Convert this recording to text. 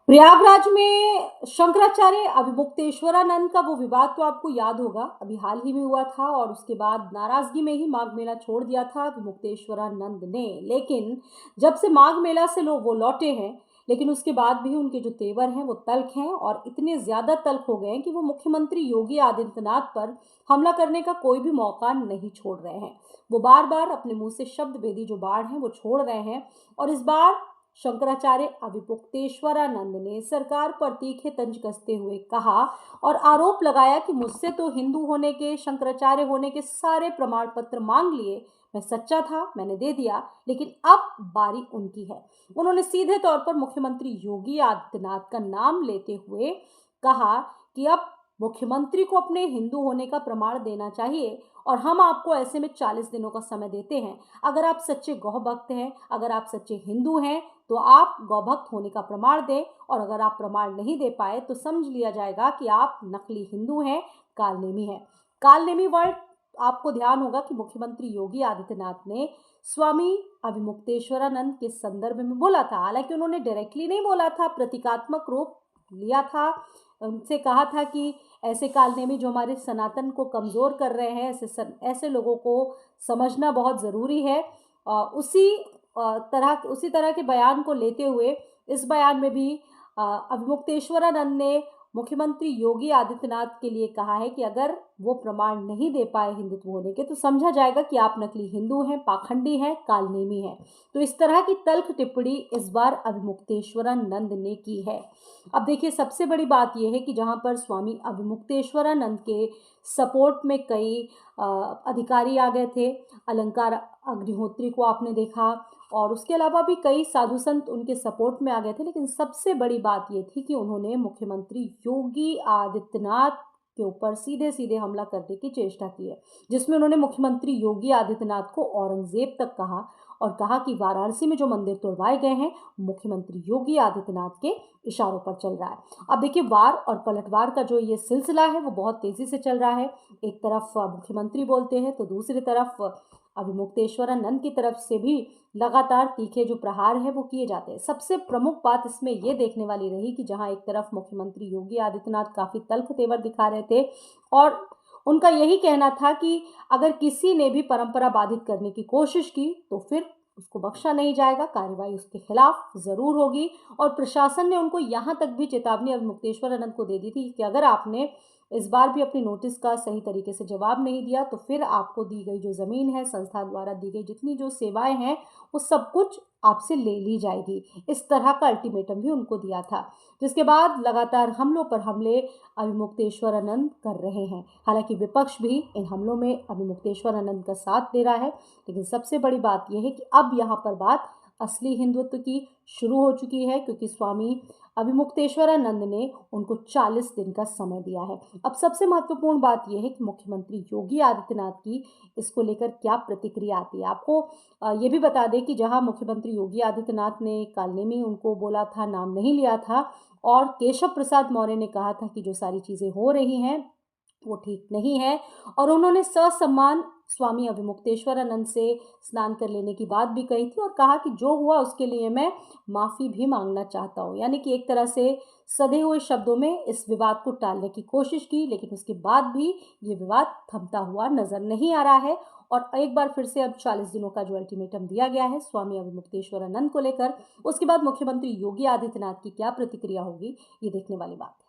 प्रयागराज में शंकराचार्य अभिमुक्तेश्वरानंद का वो विवाद तो आपको याद होगा, अभी हाल ही में हुआ था और उसके बाद नाराजगी में ही माघ मेला छोड़ दिया था अभिमुक्तेश्वरानंद ने। लेकिन जब से माघ मेला से वो लौटे हैं, लेकिन उसके बाद भी उनके जो तेवर हैं वो तल्ख हैं और इतने ज्यादा तल्ख हो गए हैं कि वो मुख्यमंत्री योगी आदित्यनाथ पर हमला करने का कोई भी मौका नहीं छोड़ रहे हैं। वो बार बार अपने मुंह से शब्द भेदी जो बाढ़ है वो छोड़ रहे हैं। और इस बार शंकराचार्य अभिपुक्तेश्वरानंद ने सरकार पर तीखे तंज कसते हुए कहा और आरोप लगाया कि मुझसे तो हिंदू होने के, शंकराचार्य होने के सारे प्रमाण पत्र मांग लिए। मैं सच्चा था, मैंने दे दिया, लेकिन अब बारी उनकी है। उन्होंने सीधे तौर पर मुख्यमंत्री योगी आदित्यनाथ का नाम लेते हुए कहा कि अब मुख्यमंत्री को अपने हिंदू होने का प्रमाण देना चाहिए और हम आपको ऐसे में 40 दिनों का समय देते हैं। अगर आप सच्चे गौ भक्त हैं, अगर आप सच्चे हिंदू हैं, तो आप गौभक्त होने का प्रमाण दें और अगर आप प्रमाण नहीं दे पाए तो समझ लिया जाएगा कि आप नकली हिंदू हैं, कालनेमी हैं। कालनेमी वर्ड आपको ध्यान होगा कि मुख्यमंत्री योगी आदित्यनाथ ने स्वामी अभिमुक्तेश्वरानंद के संदर्भ में बोला था। हालांकि उन्होंने डायरेक्टली नहीं बोला था, प्रतीकात्मक रूप लिया था। उनसे कहा था कि ऐसे कालनेमी जो हमारे सनातन को कमज़ोर कर रहे हैं, ऐसे लोगों को समझना बहुत ज़रूरी है। उसी तरह के बयान को लेते हुए इस बयान में भी अभिमुक्तेश्वरानंद ने मुख्यमंत्री योगी आदित्यनाथ के लिए कहा है कि अगर वो प्रमाण नहीं दे पाए हिंदुत्व होने के तो समझा जाएगा कि आप नकली हिंदू हैं, पाखंडी हैं, कालनेमी हैं। तो इस तरह की तल्ख टिप्पणी इस बार अभिमुक्तेश्वरानंद ने की है। अब देखिए, सबसे बड़ी बात यह है कि जहां पर स्वामी अभिमुक्तेश्वरानंद के सपोर्ट में कई अधिकारी आ गए थे। अलंकार अग्निहोत्री को आपने देखा और उसके अलावा भी कई साधु संत उनके सपोर्ट में आ गए थे। लेकिन सबसे बड़ी बात ये थी कि उन्होंने मुख्यमंत्री योगी आदित्यनाथ के ऊपर सीधे सीधे हमला करने की चेष्टा की है, जिसमें उन्होंने मुख्यमंत्री योगी आदित्यनाथ को औरंगजेब तक कहा और कहा कि वाराणसी में जो मंदिर तोड़वाए गए हैं मुख्यमंत्री योगी आदित्यनाथ के इशारों पर चल रहा है। अब देखिए, वार और पलटवार का जो ये सिलसिला है वो बहुत तेजी से चल रहा है। एक तरफ मुख्यमंत्री बोलते हैं तो दूसरी तरफ अभिमुक्तेश्वरानंद की तरफ से भी लगातार तीखे जो प्रहार है वो किए जाते हैं। सबसे प्रमुख बात इसमें ये देखने वाली रही कि जहां एक तरफ मुख्यमंत्री योगी आदित्यनाथ काफी तल्ख तेवर दिखा रहे थे और उनका यही कहना था कि अगर किसी ने भी परंपरा बाधित करने की कोशिश की तो फिर उसको बख्शा नहीं जाएगा, कार्रवाई उसके खिलाफ जरूर होगी। और प्रशासन ने उनको यहां तक भी चेतावनी अभिमुक्तेश्वरानंद को दे दी थी कि अगर आपने इस बार भी अपनी नोटिस का सही तरीके से जवाब नहीं दिया तो फिर आपको दी गई जो जमीन है, संस्था द्वारा दी गई जितनी जो सेवाएं हैं, वो सब कुछ आपसे ले ली जाएगी। इस तरह का अल्टीमेटम भी उनको दिया था, जिसके बाद लगातार हमलों पर हमले अभिमुक्तेश्वरानंद कर रहे हैं। हालांकि विपक्ष भी इन हमलों में अभिमुक्तेश्वरानंद का साथ दे रहा है, लेकिन सबसे बड़ी बात यह है कि अब यहाँ पर बात असली हिंदुत्व की शुरू हो चुकी है, क्योंकि स्वामी अभिमुक्तेश्वरानंद ने उनको 40 दिन का समय दिया है। अब सबसे महत्वपूर्ण बात यह है कि मुख्यमंत्री योगी आदित्यनाथ की इसको लेकर क्या प्रतिक्रिया आती है। आपको ये भी बता दें कि जहां मुख्यमंत्री योगी आदित्यनाथ ने कालनेमी उनको बोला था, नाम नहीं लिया था, और केशव प्रसाद मौर्य ने कहा था कि जो सारी चीजें हो रही हैं वो ठीक नहीं है, और उन्होंने ससम्मान स्वामी अभिमुक्तेश्वरानंद से स्नान कर लेने की बात भी कही थी और कहा कि जो हुआ उसके लिए मैं माफी भी मांगना चाहता हूं। यानी कि एक तरह से सधे हुए शब्दों में इस विवाद को टालने की कोशिश की, लेकिन उसके बाद भी ये विवाद थमता हुआ नजर नहीं आ रहा है। और एक बार फिर से अब 40 दिनों का जो अल्टीमेटम दिया गया है स्वामी अभिमुक्तेश्वरानंद को लेकर, उसके बाद मुख्यमंत्री योगी आदित्यनाथ की क्या प्रतिक्रिया होगी, ये देखने वाली बात है।